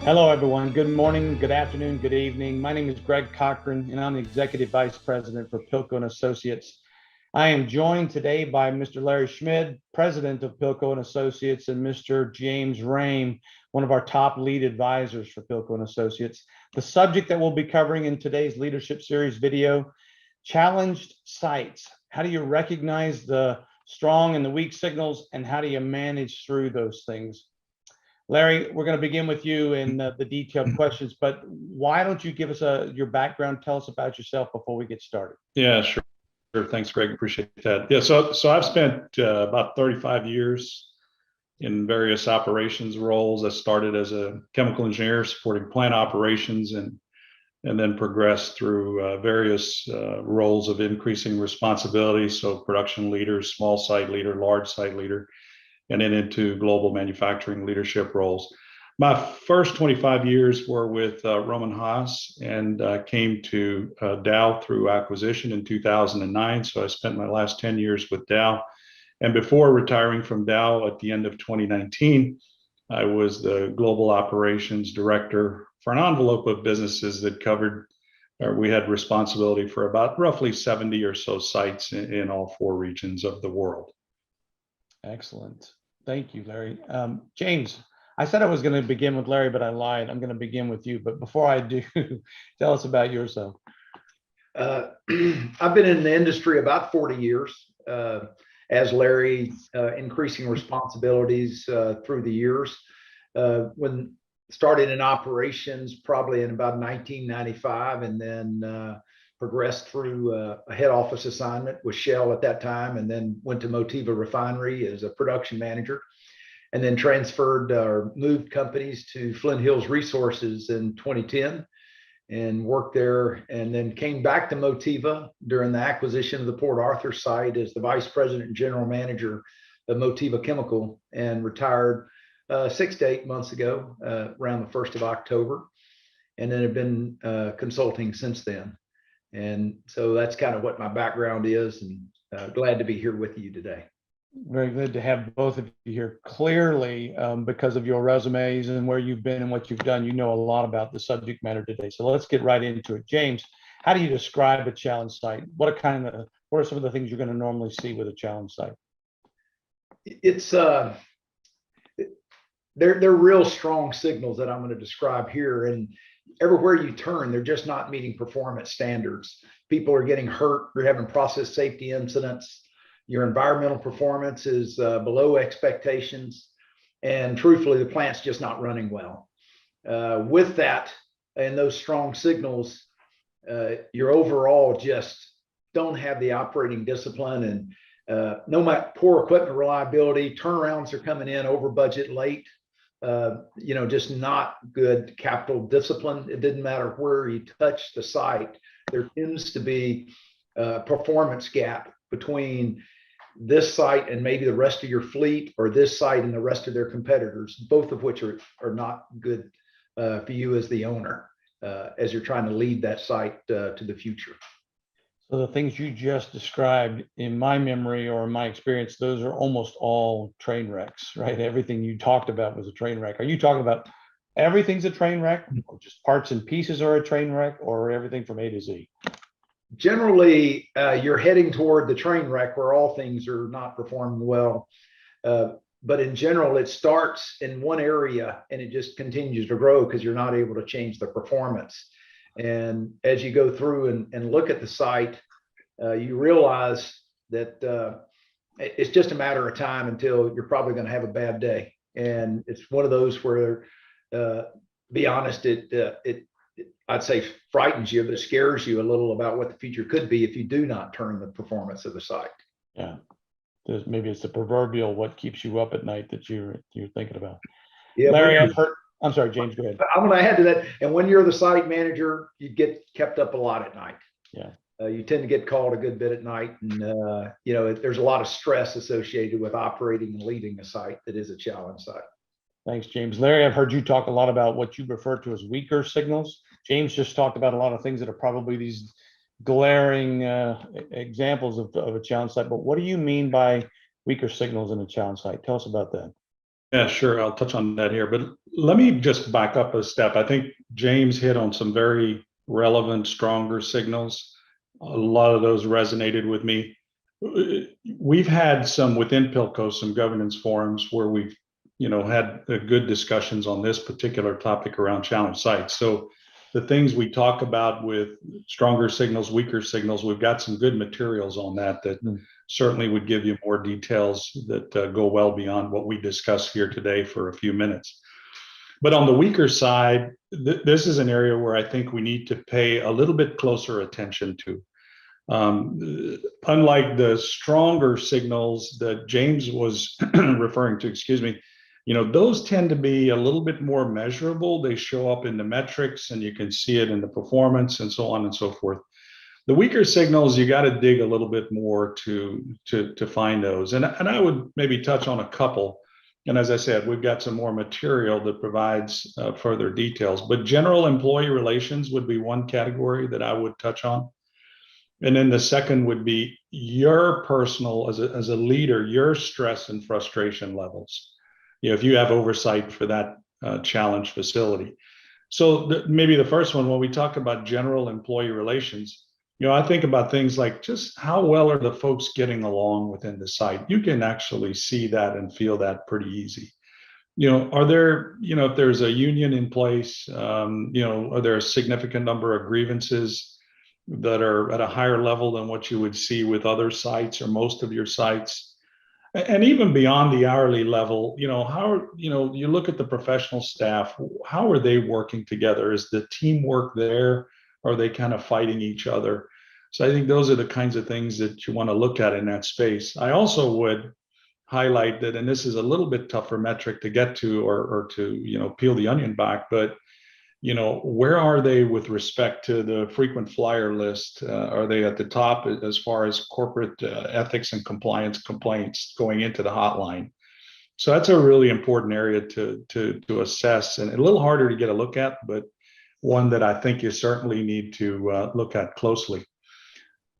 Hello, everyone. Good morning, good afternoon, good evening. My name is Greg Cochran, and I'm the Executive Vice President for Pilco and Associates. I am joined today by Mr. Larry Schmid, President of Pilco and Associates, and Mr. James Rame, one of our top lead advisors for Pilco and Associates. The subject that we'll be covering in today's Leadership Series video, challenged sites. How do you recognize the strong and the weak signals, and how do you manage through those things? Larry, we're going to begin with you in the detailed questions, but why don't you give us your background? Tell us about yourself before we get started. Yeah, sure. Thanks, Greg. Appreciate that. Yeah, so I've spent about 35 years in various operations roles. I started as a chemical engineer supporting plant operations and then progressed through various roles of increasing responsibility. So production leader, small site leader, large site leader, and then into global manufacturing leadership roles. My first 25 years were with Rohm and Haas, and came to Dow through acquisition in 2009. So I spent my last 10 years with Dow. And before retiring from Dow at the end of 2019, I was the global operations director for an envelope of businesses that covered, or we had responsibility for about roughly 70 or so sites in all four regions of the world. Excellent. Thank you, Larry. James, I said I was going to begin with Larry, but I lied. I'm going to begin with you. But before I do, tell us about yourself. I've been in the industry about 40 years. As Larry, increasing responsibilities through the years. When started in operations probably in about 1995, and then progressed through a head office assignment with Shell at that time, and then went to Motiva Refinery as a production manager, and then transferred or moved companies to Flint Hills Resources in 2010 and worked there, and then came back to Motiva during the acquisition of the Port Arthur site as the vice president and general manager of Motiva Chemical, and retired 6 to 8 months ago, around the 1st of October, and then have been consulting since then. And so that's kind of what my background is, and glad to be here with you today. Very good to have both of you here. Clearly, because of your resumes and where you've been and what you've done, you know a lot about the subject matter today. So let's get right into it. James, how do you describe a challenge site? What are some of the things you're going to normally see with a challenge site? It's they're real strong signals that I'm going to describe here, and everywhere you turn, they're just not meeting performance standards. People are getting hurt. You're having process safety incidents. Your environmental performance is below expectations. And truthfully, the plant's just not running well. With that and those strong signals, you're overall just don't have the operating discipline, and no matter poor equipment reliability, turnarounds are coming in over budget late. Just not good capital discipline. It didn't matter where you touch the site. There tends to be a performance gap between this site and maybe the rest of your fleet, or this site and the rest of their competitors, both of which are not good for you as the owner, as you're trying to lead that site to the future. So the things you just described, in my memory or in my experience, those are almost all train wrecks, right? Everything you talked about was a train wreck. Are you talking about everything's a train wreck, or just parts and pieces are a train wreck, or everything from A to Z? Generally, you're heading toward the train wreck where all things are not performing well. But in general, it starts in one area and it just continues to grow because you're not able to change the performance. And as you go through and look at the site, you realize that it's just a matter of time until you're probably going to have a bad day. And it's one of those where, be honest, I'd say frightens you, but it scares you a little about what the future could be if you do not turn the performance of the site. Yeah, maybe it's the proverbial what keeps you up at night that you're thinking about. Yeah, Larry, I've heard. I'm sorry, James, go ahead. I'm going to add to that. And when you're the site manager, you get kept up a lot at night. Yeah. You tend to get called a good bit at night, and there's a lot of stress associated with operating and leading a site that is a challenge site. Thanks, James. Larry, I've heard you talk a lot about what you refer to as weaker signals. James just talked about a lot of things that are probably these glaring examples of a challenge site. But what do you mean by weaker signals in a challenge site? Tell us about that. Yeah, sure. I'll touch on that here, but let me just back up a step. I think James hit on some very relevant, stronger signals. A lot of those resonated with me. We've had some within Pilco, some governance forums where we've, had good discussions on this particular topic around challenge sites. So the things we talk about with stronger signals, weaker signals, we've got some good materials on that certainly would give you more details that go well beyond what we discuss here today for a few minutes. But on the weaker side, this is an area where I think we need to pay a little bit closer attention to. Unlike the stronger signals that James was referring to, excuse me, those tend to be a little bit more measurable. They show up in the metrics and you can see it in the performance and so on and so forth. The weaker signals, you got to dig a little bit more to find those. And I would maybe touch on a couple. And as I said, we've got some more material that provides further details, but general employee relations would be one category that I would touch on. And then the second would be your personal, as a leader, your stress and frustration levels. If you have oversight for that challenge facility. So maybe the first one, when we talk about general employee relations, I think about things like just how well are the folks getting along within the site. You can actually see that and feel that pretty easy. Are there, if there's a union in place, are there a significant number of grievances that are at a higher level than what you would see with other sites or most of your sites? And even beyond the hourly level, how, you look at the professional staff, how are they working together? Is the teamwork there? Or are they kind of fighting each other? So I think those are the kinds of things that you want to look at in that space. I also would highlight that, and this is a little bit tougher metric to get to or to, peel the onion back, but, where are they with respect to the frequent flyer list? Are they at the top as far as corporate ethics and compliance complaints going into the hotline? So that's a really important area to assess, and a little harder to get a look at, but one that I think you certainly need to look at closely.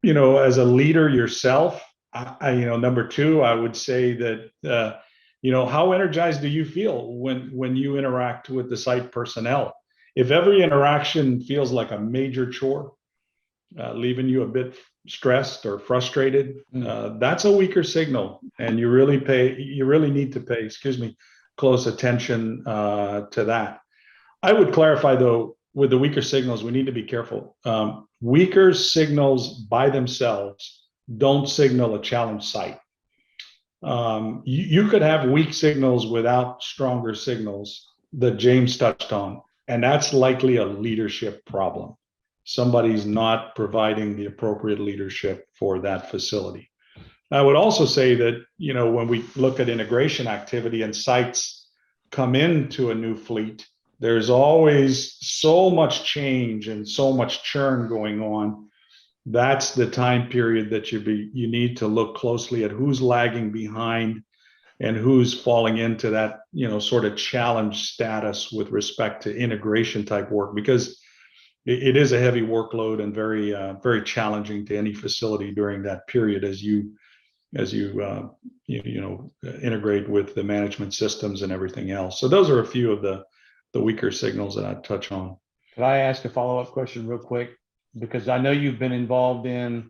As a leader yourself, number two, I would say that, how energized do you feel when you interact with the site personnel? If every interaction feels like a major chore, leaving you a bit stressed or frustrated, that's a weaker signal, and you really need to pay, close attention to that. I would clarify though, with the weaker signals, we need to be careful. Weaker signals by themselves don't signal a challenge site. You could have weak signals without stronger signals that James touched on, and that's likely a leadership problem. Somebody's not providing the appropriate leadership for that facility. I would also say that, when we look at integration activity and sites come into a new fleet, there's always so much change and so much churn going on. That's the time period that you need to look closely at who's lagging behind and who's falling into that, sort of challenge status with respect to integration type work, because it is a heavy workload and very, very challenging to any facility during that period as you integrate with the management systems and everything else. So those are a few of the weaker signals that I'd touch on. Could I ask a follow-up question real quick? Because I know you've been involved in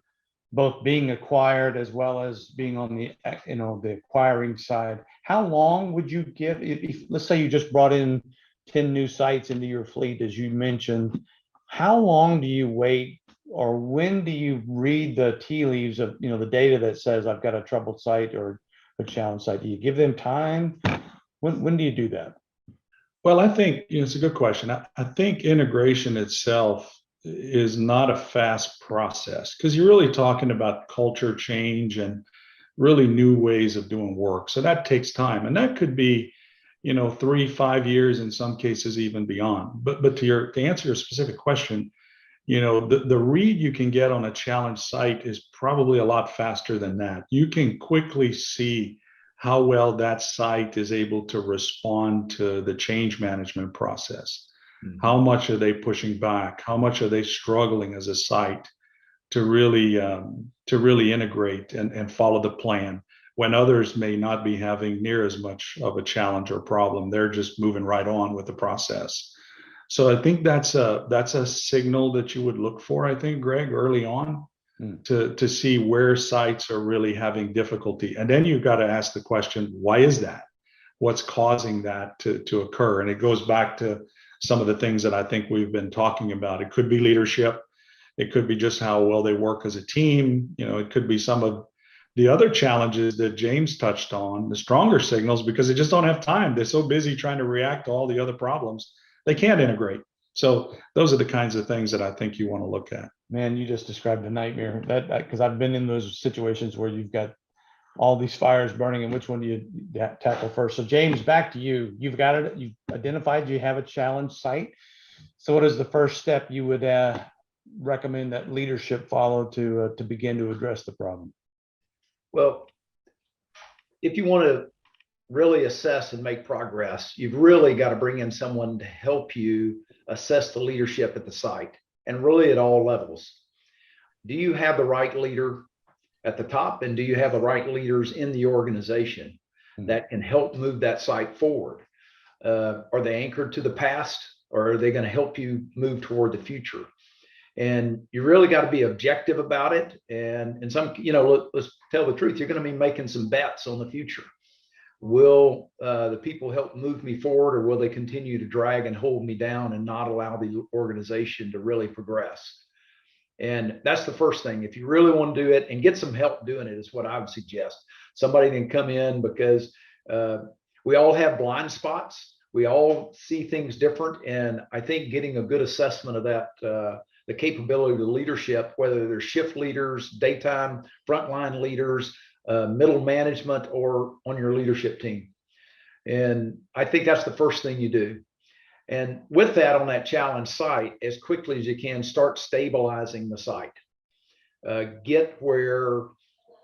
both being acquired as well as being on the, the acquiring side. How long would you give, if let's say you just brought in 10 new sites into your fleet, as you mentioned, how long do you wait, or when do you read the tea leaves of, the data that says I've got a troubled site or a challenge site? Do you give them time? When do you do that? Well, I think it's a good question. I think integration itself is not a fast process, because you're really talking about culture change and really new ways of doing work. So that takes time, and that could be, 3-5 years, in some cases even beyond. But to answer your specific question, the read you can get on a challenge site is probably a lot faster than that. You can quickly see how well that site is able to respond to the change management process. Mm-hmm. How much are they pushing back? How much are they struggling as a site to really integrate and follow the plan? when others may not be having near as much of a challenge or problem. They're just moving right on with the process. So I think that's a signal that you would look for, I think, Greg, early on, to see where sites are really having difficulty. And then you've got to ask the question, why is that? What's causing that to occur? And it goes back to some of the things that I think we've been talking about. It could be leadership. It could be just how well they work as a team. You know, it could be some of the other challenges that James touched on, the stronger signals, because they just don't have time. They're so busy trying to react to all the other problems, they can't integrate. So those are the kinds of things that I think you want to look at. Man, you just described a nightmare, that because I've been in those situations where you've got all these fires burning, and which one do you tackle first? So James, back to you. You've got it. You've identified you have a challenge site. So what is the first step you would recommend that leadership follow to begin to address the problem? Well, if you want to really assess and make progress, you've really got to bring in someone to help you assess the leadership at the site, and really at all levels. Do you have the right leader at the top, and do you have the right leaders in the organization that can help move that site forward? Are they anchored to the past, or are they going to help you move toward the future? And you really got to be objective about it. And some, let's tell the truth, you're going to be making some bets on the future. Will the people help move me forward, or will they continue to drag and hold me down and not allow the organization to really progress? And that's the first thing. If you really want to do it and get some help doing it, is what I would suggest. Somebody can come in, because we all have blind spots. We all see things different. And I think getting a good assessment of that, the capability of the leadership, whether they're shift leaders, daytime, frontline leaders, middle management, or on your leadership team. And I think that's the first thing you do. And with that, on that challenge site, as quickly as you can, start stabilizing the site. Get where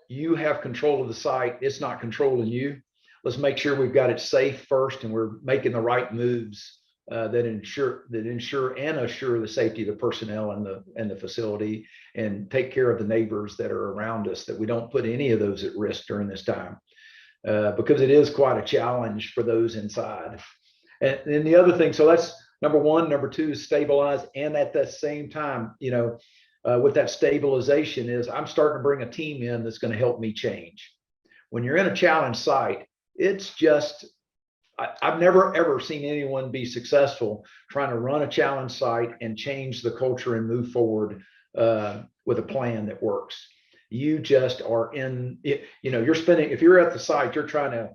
you have control of the site. It's not controlling you. Let's make sure we've got it safe first, and we're making the right moves that ensure and assure the safety of the personnel and the facility, and take care of the neighbors that are around us, that we don't put any of those at risk during this time, because it is quite a challenge for those inside. And the other thing, so that's number one. Number two is stabilize. And at the same time, with that stabilization, is I'm starting to bring a team in that's going to help me change. When you're in a challenge site, it's just, I've never, ever seen anyone be successful trying to run a challenge site and change the culture and move forward with a plan that works. You just are in it. You're spending, if you're at the site, you're trying to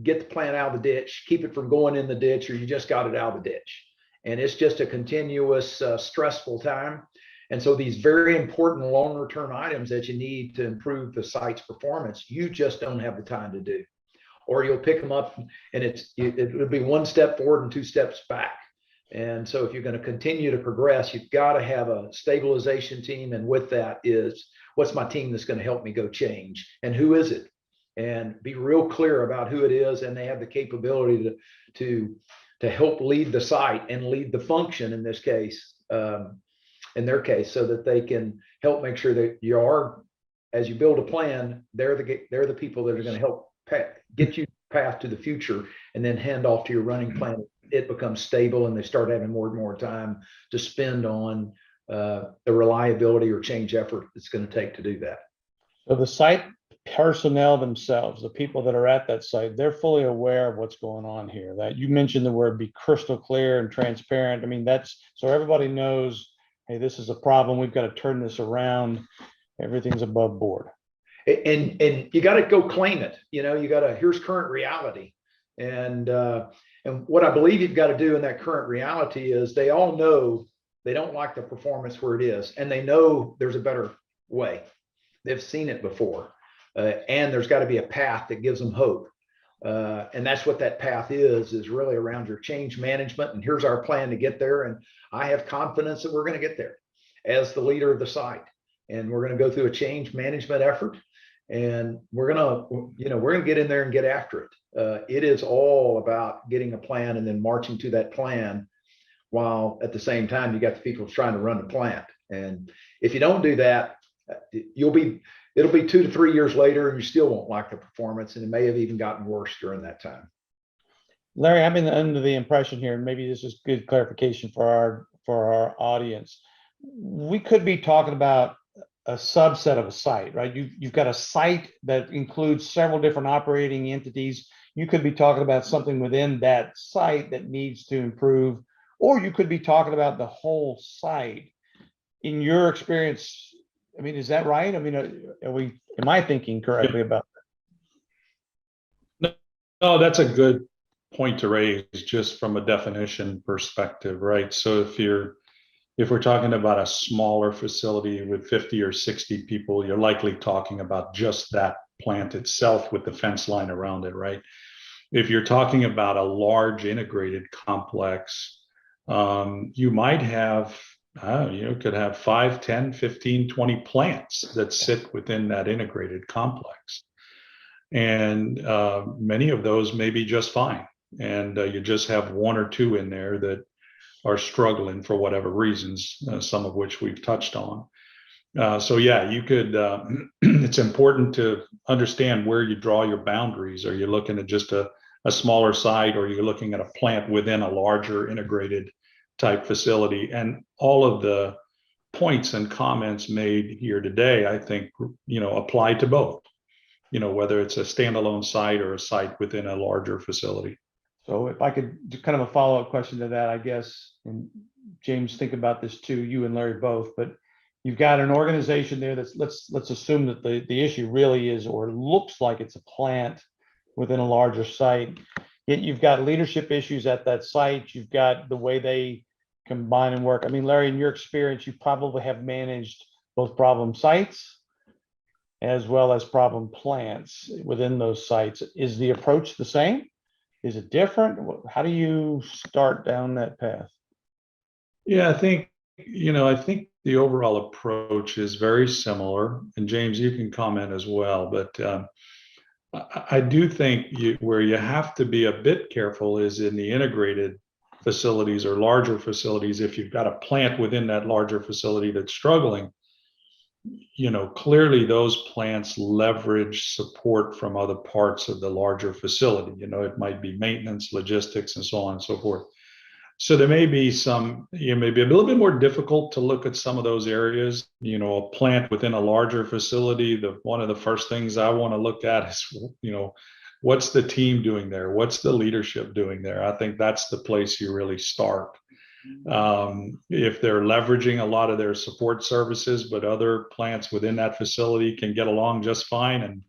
get the plant out of the ditch, keep it from going in the ditch, or you just got it out of the ditch. And it's just a continuous stressful time. And so these very important longer term items that you need to improve the site's performance, you just don't have the time to do. Or you'll pick them up and it'll be one step forward and two steps back. And so if you're going to continue to progress, you've got to have a stabilization team. And with that is, what's my team that's going to help me go change? And who is it? And be real clear about who it is, and they have the capability to help lead the site and lead the function in this case, in their case, so that they can help make sure that you are, as you build a plan, they're the people that are going to help get you path to the future, and then hand off to your running plan. It becomes stable, and they start having more and more time to spend on the reliability or change effort it's going to take to do that. So the site personnel themselves, the people that are at that site, they're fully aware of what's going on here. That you mentioned the word be crystal clear and transparent. I mean, that's so everybody knows, hey, this is a problem. We've got to turn this around. Everything's above board. And you got to go claim it. You got to, here's current reality. And what I believe you've got to do in that current reality is, they all know they don't like the performance where it is, and they know there's a better way. They've seen it before. And there's got to be a path that gives them hope. And that's what that path is really around your change management. And here's our plan to get there. And I have confidence that we're going to get there as the leader of the site. And we're going to go through a change management effort. And we're going to get in there and get after it. It is all about getting a plan and then marching to that plan, while at the same time, you got the people trying to run the plant. And if you don't do that, it'll be 2 to 3 years later and you still won't like the performance, and it may have even gotten worse during that time. Larry, I'm under the impression here, and maybe this is good clarification for our audience. We could be talking about a subset of a site, right? You've got a site that includes several different operating entities. You could be talking about something within that site that needs to improve, or you could be talking about the whole site. In your experience, I mean, is that right? I mean, am I thinking correctly about that? No, that's a good point to raise just from a definition perspective, right? So if we're talking about a smaller facility with 50 or 60 people, you're likely talking about just that plant itself with the fence line around it, right? If you're talking about a large integrated complex, you might have, could have 5, 10, 15, 20 plants that sit within that integrated complex. And many of those may be just fine. And you just have 1 or 2 in there that are struggling for whatever reasons, some of which we've touched on. So yeah, you could, it's important to understand where you draw your boundaries. Are you looking at just a smaller site, or are you looking at a plant within a larger integrated type facility? And all of the points and comments made here today, I think, apply to both, whether it's a standalone site or a site within a larger facility. So if I could do kind of a follow-up question to that, I guess, and James, think about this too, you and Larry both, but you've got an organization there that's, let's assume that the issue really is, or looks like it's a plant within a larger site. Yet you've got leadership issues at that site. You've got the way they combine and work. I mean, Larry, in your experience, you probably have managed both problem sites as well as problem plants within those sites. Is the approach the same? Is it different? How do you start down that path? Yeah, I think the overall approach is very similar. And James, you can comment as well. But I do think where you have to be a bit careful is in the integrated facilities or larger facilities. If you've got a plant within that larger facility that's struggling, clearly those plants leverage support from other parts of the larger facility. It might be maintenance, logistics, and so on and so forth. So there may be maybe a little bit more difficult to look at some of those areas. A plant within a larger facility, one of the first things I want to look at is, what's the team doing there? What's the leadership doing there? I think that's the place you really start. If they're leveraging a lot of their support services, but other plants within that facility can get along just fine and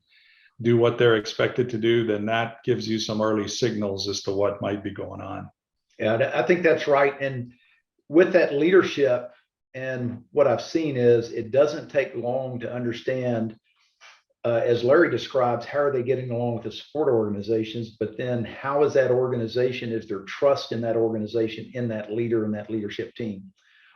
do what they're expected to do, then that gives you some early signals as to what might be going on. Yeah, I think that's right. And with that leadership, and what I've seen is it doesn't take long to understand, as Larry describes, how are they getting along with the support organizations, but then how is that organization, is there trust in that organization, in that leader, and that leadership team,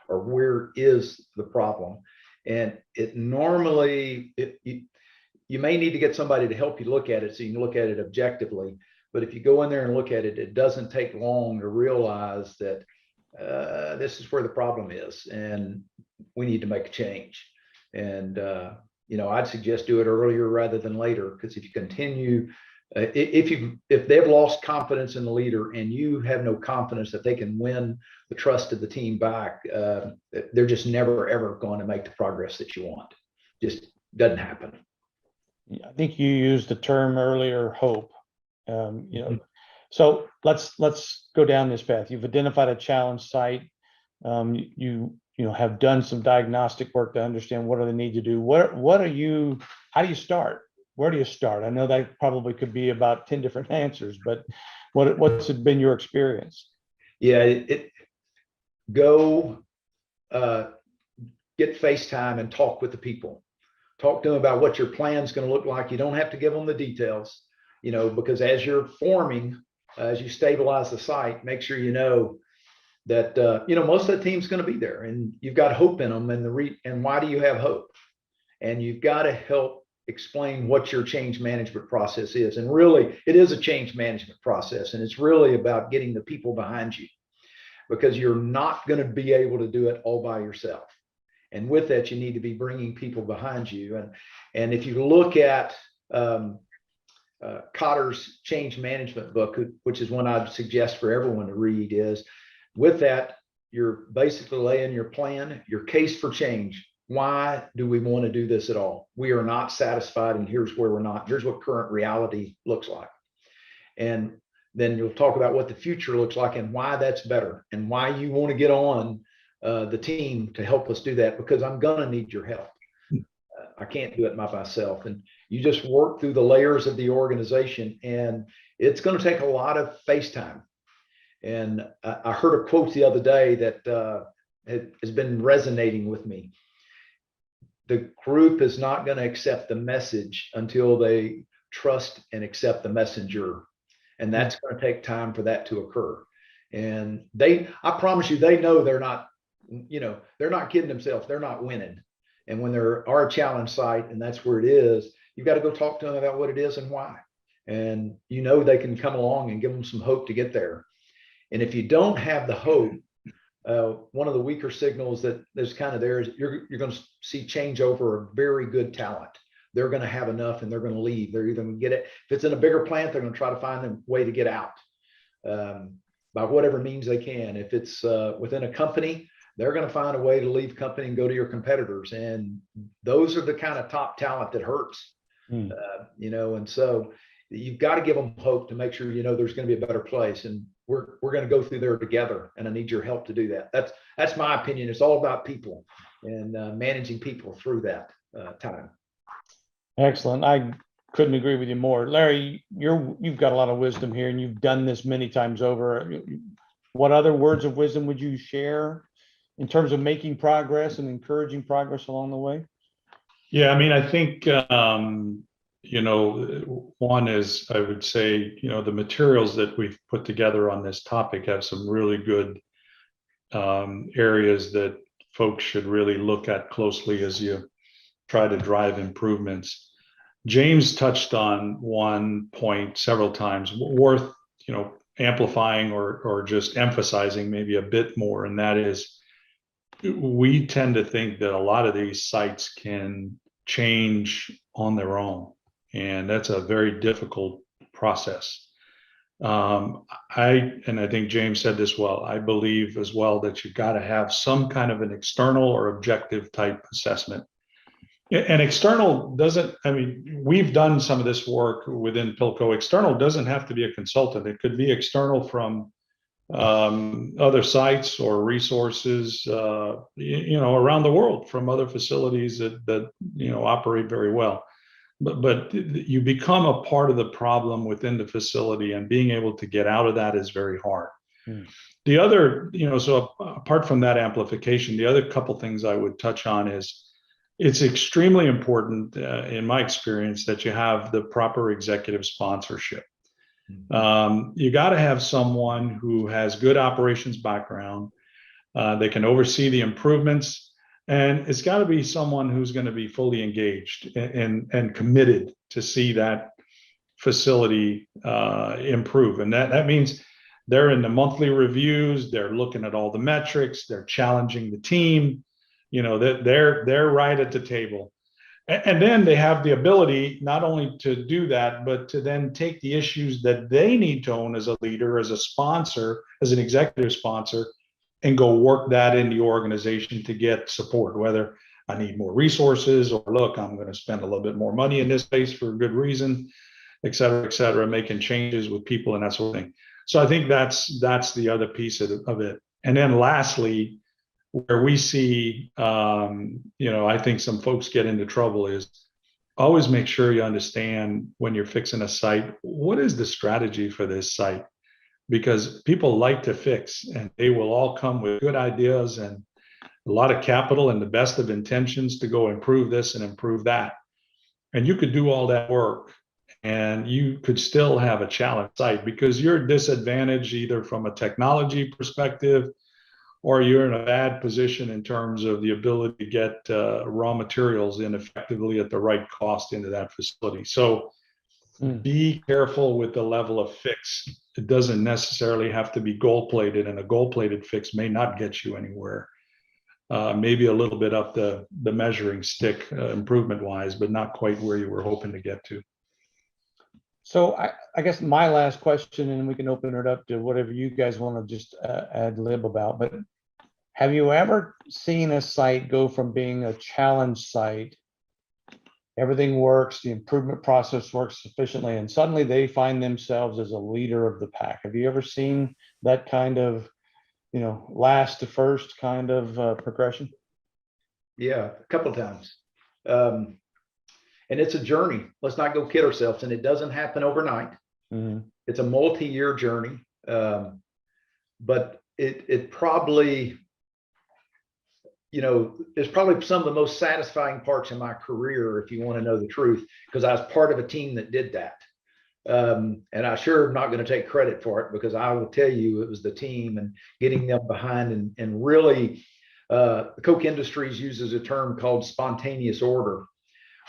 or where is the problem? And it normally, you may need to get somebody to help you look at it so you can look at it objectively. But if you go in there and look at it, it doesn't take long to realize that this is where the problem is, and we need to make a change. And I'd suggest do it earlier rather than later, because if you continue, if they've lost confidence in the leader and you have no confidence that they can win the trust of the team back, they're just never ever going to make the progress that you want. Just doesn't happen. I think you used the term earlier, hope. So let's go down this path. You've identified a challenge site. You have done some diagnostic work to understand what do they need to do. How do you start? Where do you start? I know that probably could be about 10 different answers, but what's been your experience? Yeah, go get FaceTime and talk with the people. Talk to them about what your plan is going to look like. You don't have to give them the details, because as you're forming, as you stabilize the site, make sure that most of the team's going to be there, and you've got hope in them. And why do you have hope? And you've got to help explain what your change management process is. And really, it is a change management process, and it's really about getting the people behind you, because you're not going to be able to do it all by yourself. And with that, you need to be bringing people behind you. And if you look at Kotter's change management book, which is one I'd suggest for everyone to read, is with that, you're basically laying your plan, your case for change. Why do we want to do this at all? We are not satisfied, and here's where we're not. Here's what current reality looks like. And then you'll talk about what the future looks like and why that's better, and why you want to get on the team to help us do that, because I'm going to need your help. I can't do it by myself. And you just work through the layers of the organization, and it's going to take a lot of face time. And I heard a quote the other day that has been resonating with me. The group is not going to accept the message until they trust and accept the messenger. And that's going to take time for that to occur. And I promise you, they know they're not kidding themselves. They're not winning. And when there are a challenge site, and that's where it is, you've got to go talk to them about what it is and why. And they can come along and give them some hope to get there. And if you don't have the hope, one of the weaker signals that there's kind of there is you're going to see change over a very good talent. They're going to have enough and they're going to leave. They're either going to get it. If it's in a bigger plant, they're going to try to find a way to get out by whatever means they can. If it's within a company, they're going to find a way to leave company and go to your competitors. And those are the kind of top talent that hurts, and so you've got to give them hope to make sure, there's going to be a better place. And we're going to go through there together. And I need your help to do that. That's my opinion. It's all about people and managing people through that time. Excellent. I couldn't agree with you more. Larry, you've got a lot of wisdom here, and you've done this many times over. What other words of wisdom would you share in terms of making progress and encouraging progress along the way? Yeah, I mean, I think, one is, I would say, the materials that we've put together on this topic have some really good areas that folks should really look at closely as you try to drive improvements. James touched on one point several times, worth, amplifying or just emphasizing maybe a bit more. And that is, we tend to think that a lot of these sites can change on their own. And that's a very difficult process. I think James said this well. I believe as well that you've got to have some kind of an external or objective type assessment. And external we've done some of this work within Philco. External doesn't have to be a consultant. It could be external from other sites or resources, around the world, from other facilities that operate very well. But you become a part of the problem within the facility, and being able to get out of that is very hard. The other, so apart from that amplification, the other couple things I would touch on is it's extremely important, in my experience, that you have the proper executive sponsorship. You got to have someone who has good operations background. They can oversee the improvements. And it's got to be someone who's going to be fully engaged and committed to see that facility improve. And that means they're in the monthly reviews, they're looking at all the metrics, they're challenging the team, they're right at the table. And then they have the ability not only to do that, but to then take the issues that they need to own as a leader, as a sponsor, as an executive sponsor, and go work that in the organization to get support, whether I need more resources or look, I'm going to spend a little bit more money in this space for a good reason, et cetera, making changes with people and that sort of thing. So I think that's the other piece of it. And then lastly, where we see, I think some folks get into trouble is always make sure you understand when you're fixing a site, what is the strategy for this site? Because people like to fix, and they will all come with good ideas and a lot of capital and the best of intentions to go improve this and improve that. And you could do all that work and you could still have a challenge site because you're disadvantaged either from a technology perspective, or you're in a bad position in terms of the ability to get raw materials in effectively at the right cost into that facility. So be careful with the level of fix. It doesn't necessarily have to be gold plated, and a gold plated fix may not get you anywhere. maybe a little bit up the measuring stick improvement wise, but not quite where you were hoping to get to. So I guess my last question, and we can open it up to whatever you guys want to just ad lib about, but have you ever seen a site go from being a challenge site, everything works, the improvement process works sufficiently, and suddenly they find themselves as a leader of the pack? Have you ever seen that kind of, last to first kind of progression? Yeah, a couple of times. And it's a journey. Let's not go kid ourselves. And it doesn't happen overnight. Mm-hmm. It's a multi-year journey. But it probably, is probably some of the most satisfying parts in my career, if you want to know the truth, because I was part of a team that did that. And I sure am not going to take credit for it, because I will tell you it was the team and getting them behind and really, Koch Industries uses a term called spontaneous order,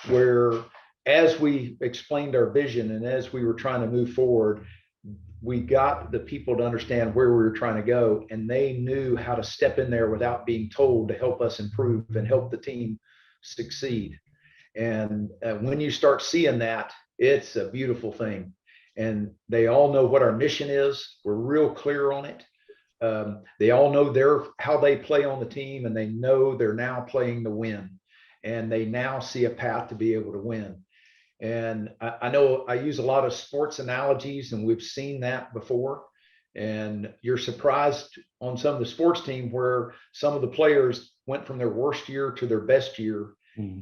where as we explained our vision and as we were trying to move forward, we got the people to understand where we were trying to go, and they knew how to step in there without being told to help us improve and help the team succeed. And when you start seeing that, it's a beautiful thing. And they all know what our mission is. We're real clear on it. They all know how they play on the team, and they know they're now playing to win, and they now see a path to be able to win. And I know I use a lot of sports analogies, and we've seen that before. And you're surprised on some of the sports team where some of the players went from their worst year to their best year,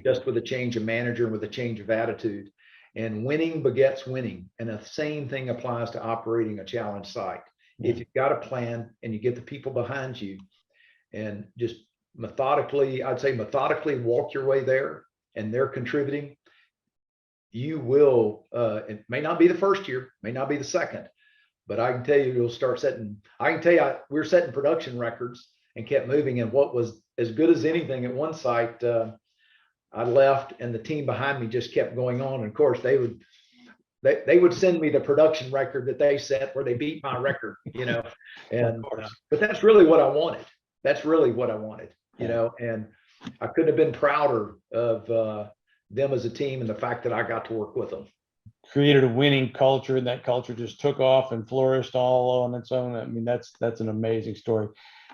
just with a change of manager and with a change of attitude. And winning begets winning. And the same thing applies to operating a challenge site. If you've got a plan and you get the people behind you and just methodically walk your way there, and they're contributing, you will, it may not be the first year, may not be the second, but I can tell you, we're setting production records and kept moving. And what was as good as anything at one site, I left and the team behind me just kept going on. And of course they would send me the production record that they set where they beat my record, and, but that's really what I wanted. That's really what I wanted, and I couldn't have been prouder of them as a team and the fact that I got to work with them. Created a winning culture, and that culture just took off and flourished all on its own. I mean, that's an amazing story.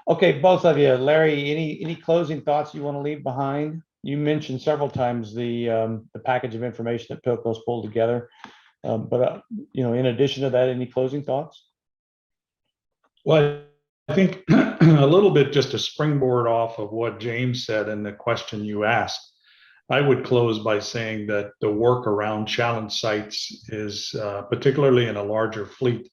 Okay, both of you, Larry, any closing thoughts you want to leave behind? You mentioned several times the package of information that Philco's pulled together, but in addition to that, any closing thoughts? Well, I think a little bit just to springboard off of what James said and the question you asked, I would close by saying that the work around challenge sites is, particularly in a larger fleet,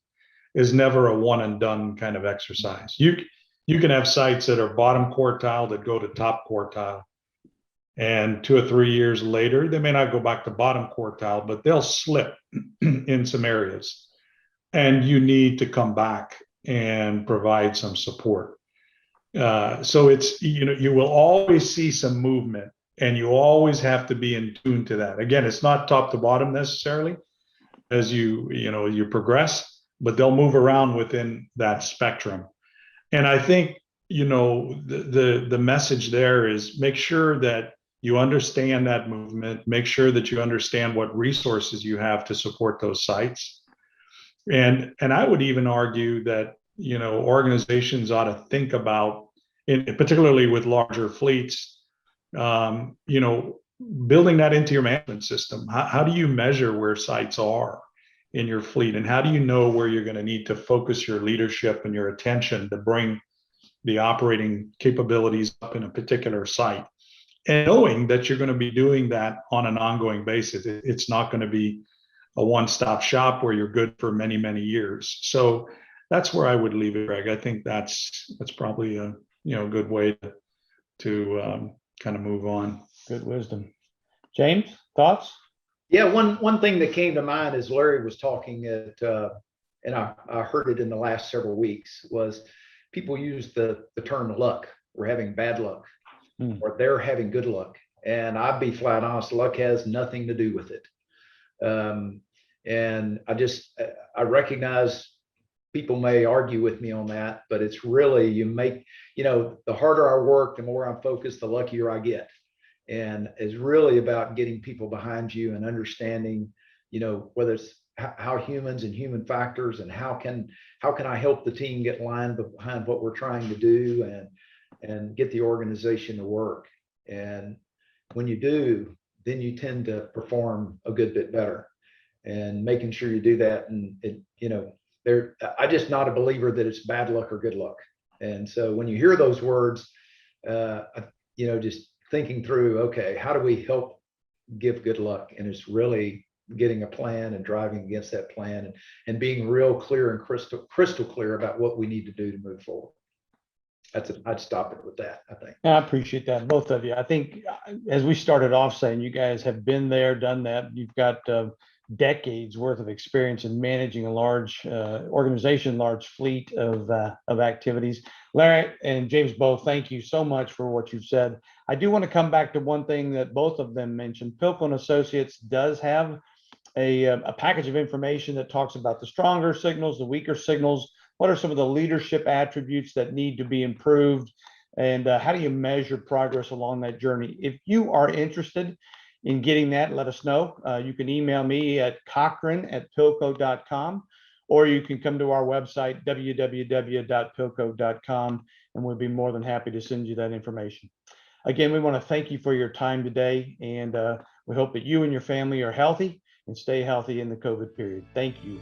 is never a one and done kind of exercise. You can have sites that are bottom quartile that go to top quartile, and 2 or 3 years later, they may not go back to bottom quartile, but they'll slip in some areas, and you need to come back and provide some support. So it's, you will always see some movement, and you always have to be in tune to that. Again, it's not top to bottom necessarily as you progress, but they'll move around within that spectrum. And I think, the message there is make sure that you understand that movement, make sure that you understand what resources you have to support those sites. And I would even argue that, organizations ought to think about, particularly with larger fleets, building that into your management system. How do you measure where sites are in your fleet? And how do you know where you're going to need to focus your leadership and your attention to bring the operating capabilities up in a particular site? And knowing that you're going to be doing that on an ongoing basis. It's not going to be a one-stop shop where you're good for many, many years. So that's where I would leave it, Greg. I think that's probably a good way to kind of move on. Good wisdom. James, thoughts? Yeah, one thing that came to mind as Larry was talking and I heard it in the last several weeks, was people use the term luck. We're having bad luck, or they're having good luck. And I'd be flat honest, luck has nothing to do with it. And I recognize people may argue with me on that, but it's really, the harder I work, the more I'm focused, the luckier I get. And it's really about getting people behind you and understanding, whether it's how humans and human factors, and how can I help the team get lined behind what we're trying to do, and get the organization to work. And when you do, then you tend to perform a good bit better, and making sure you do that. And I'm just not a believer that it's bad luck or good luck. And so when you hear those words, just thinking through, okay, how do we help give good luck? And it's really getting a plan and driving against that plan, and being real clear and crystal clear about what we need to do to move forward. I'd stop it with that, I think. I appreciate that, both of you. I think as we started off saying, you guys have been there, done that. You've got decades worth of experience in managing a large organization, large fleet of activities. Larry and James, both, thank you so much for what you've said. I do want to come back to one thing that both of them mentioned. Pilko and Associates does have a package of information that talks about the stronger signals, the weaker signals. What are some of the leadership attributes that need to be improved? And how do you measure progress along that journey? If you are interested in getting that, let us know. You can email me at cochran@pilco.com, or you can come to our website, www.pilco.com, and we'll be more than happy to send you that information. Again, we want to thank you for your time today, and we hope that you and your family are healthy and stay healthy in the COVID period. Thank you.